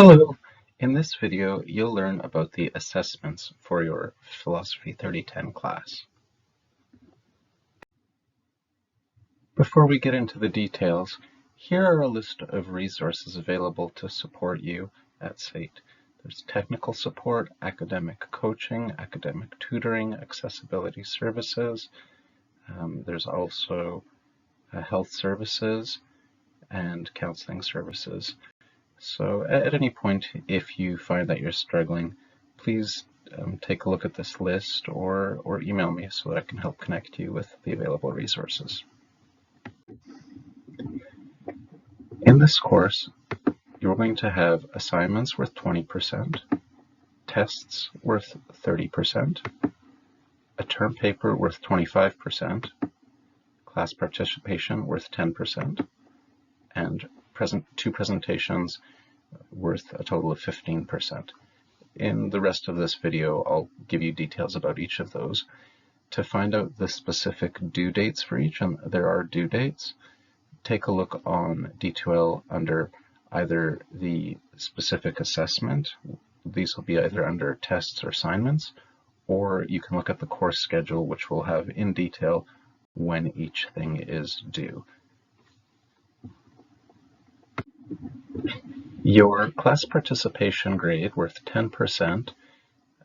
Hello! In this video, you'll learn about the assessments for your Philosophy 3010 class. Before we get into the details, here are a list of resources available to support you at SAIT. There's technical support, academic coaching, academic tutoring, accessibility services. There's also health services and counseling services. So at any point, if you find that you're struggling, please take a look at this list or email me so that I can help connect you with the available resources. In this course, you're going to have assignments worth 20%, tests worth 30%, a term paper worth 25%, class participation worth 10%, and two presentations worth a total of 15%. In the rest of this video, I'll give you details about each of those. To find out the specific due dates for each, and there are due dates, take a look on D2L under either the specific assessment. These will be either under tests or assignments, or you can look at the course schedule, which will have in detail when each thing is due. Your class participation grade worth 10%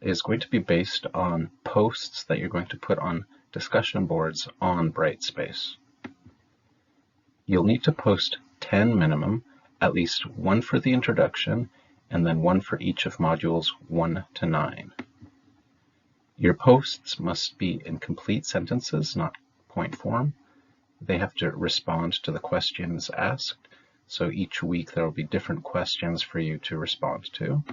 is going to be based on posts that you're going to put on discussion boards on Brightspace. You'll need to post 10 minimum, at least one for the introduction, and then one for each of modules 1 to 9. Your posts must be in complete sentences, not point form. They have to respond to the questions asked. So each week there will be different questions for you to respond to.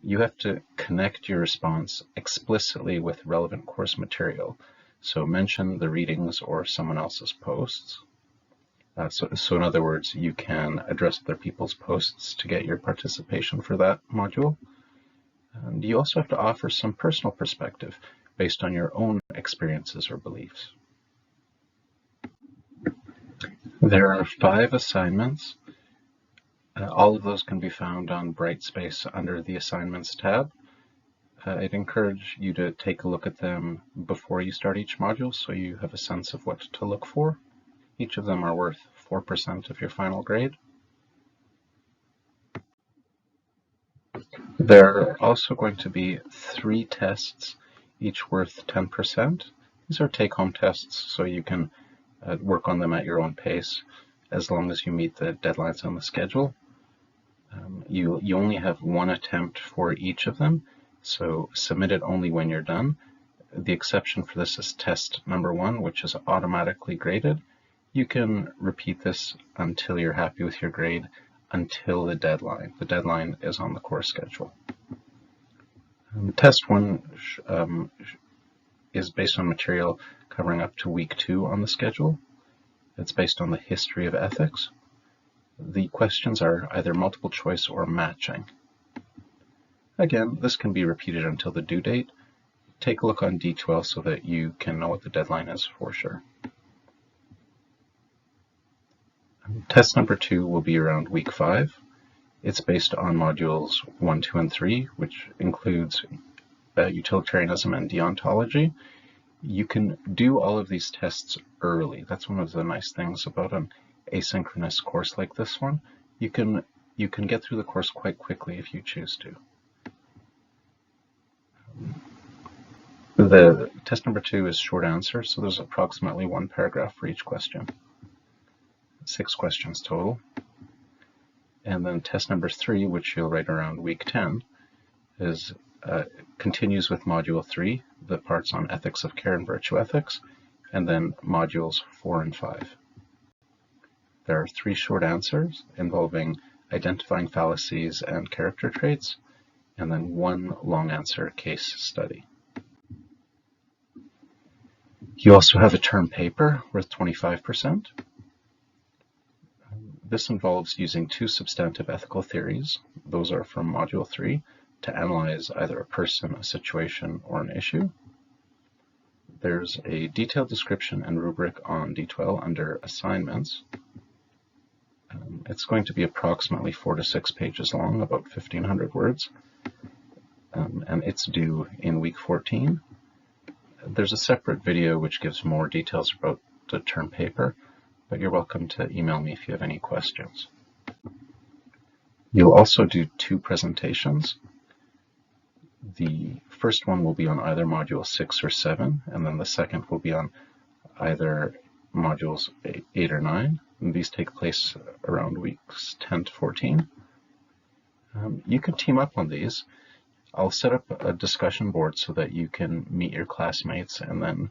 You have to connect your response explicitly with relevant course material. So mention the readings or someone else's posts. So in other words, you can address other people's posts to get your participation for that module. And you also have to offer some personal perspective based on your own experiences or beliefs. There are 5 assignments. All of those can be found on Brightspace under the Assignments tab. I'd encourage you to take a look at them before you start each module so you have a sense of what to look for. Each of them are worth 4% of your final grade. There are also going to be 3 tests, each worth 10%. These are take-home tests, so you can work on them at your own pace as long as you meet the deadlines on the schedule. You only have one attempt for each of them, so submit it only when you're done. The exception for this is test number 1, which is automatically graded. You can repeat this until you're happy with your grade until the deadline. The deadline is on the course schedule. Test 1 is based on material covering up to week 2 on the schedule. It's based on the history of ethics. The questions are either multiple choice or matching. Again, this can be repeated until the due date. Take a look on D2L so that you can know what the deadline is for sure. Test number 2 will be around week 5. It's based on modules 1, 2, and 3, which includes utilitarianism and deontology. You can do all of these tests early. That's one of the nice things about an asynchronous course like this one. You can get through the course quite quickly if you choose to. The test number 2 is short answer, so there's approximately 1 paragraph for each question. 6 questions total. And then test number 3, which you'll write around week 10, is continues with module 3, the parts on ethics of care and virtue ethics, and then modules 4 and 5. There are 3 short answers involving identifying fallacies and character traits, and then 1 long answer case study. You also have a term paper worth 25%. This involves using 2 substantive ethical theories. Those are from module 3 to analyze either a person, a situation, or an issue. There's a detailed description and rubric on D2L under assignments. It's going to be approximately 4 to 6 pages long, about 1,500 words, and it's due in week 14. There's a separate video which gives more details about the term paper, but you're welcome to email me if you have any questions. You'll also do 2 presentations. The first one will be on either Module 6 or 7, and then the second will be on either Modules 8 or 9. And these take place around weeks 10 to 14. You can team up on these. I'll set up a discussion board so that you can meet your classmates and then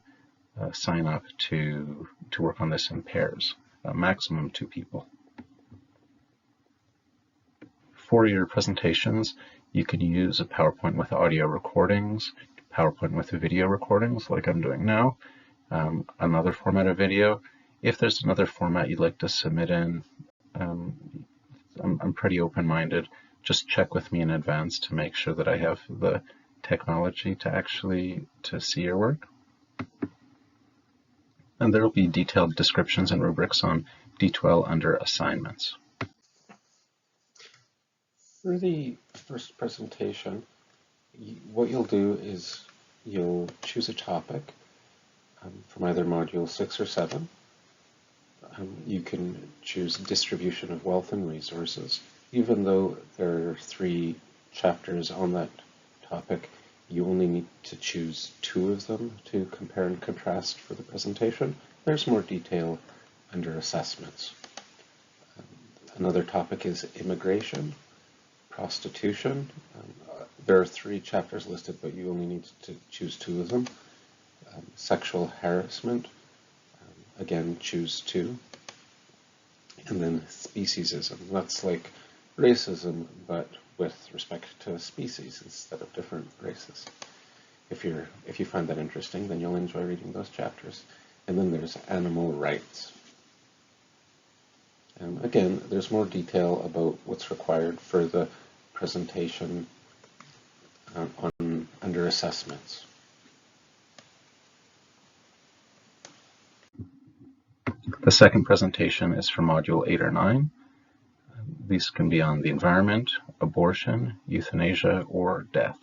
sign up to work on this in pairs, maximum 2 people. For your presentations, you can use a PowerPoint with audio recordings, PowerPoint with video recordings like I'm doing now, another format of video. If there's another format you'd like to submit in, I'm pretty open-minded. Just check with me in advance to make sure that I have the technology to see your work. And there will be detailed descriptions and rubrics on D2L under assignments. For the first presentation, what you'll do is you'll choose a topic from either Module 6 or 7. You can choose distribution of wealth and resources. Even though there are 3 chapters on that topic, you only need to choose 2 of them to compare and contrast for the presentation. There's more detail under assessments. Another topic is immigration, prostitution. There are 3 chapters listed, but you only need to choose 2 of them. Sexual harassment, again, choose 2. And then speciesism. That's like racism, but with respect to a species instead of different races. If you find that interesting, then you'll enjoy reading those chapters. And then there's animal rights. And again, there's more detail about what's required for the presentation under assessments. The second presentation is for Module 8 or 9. These can be on the environment, abortion, euthanasia, or death.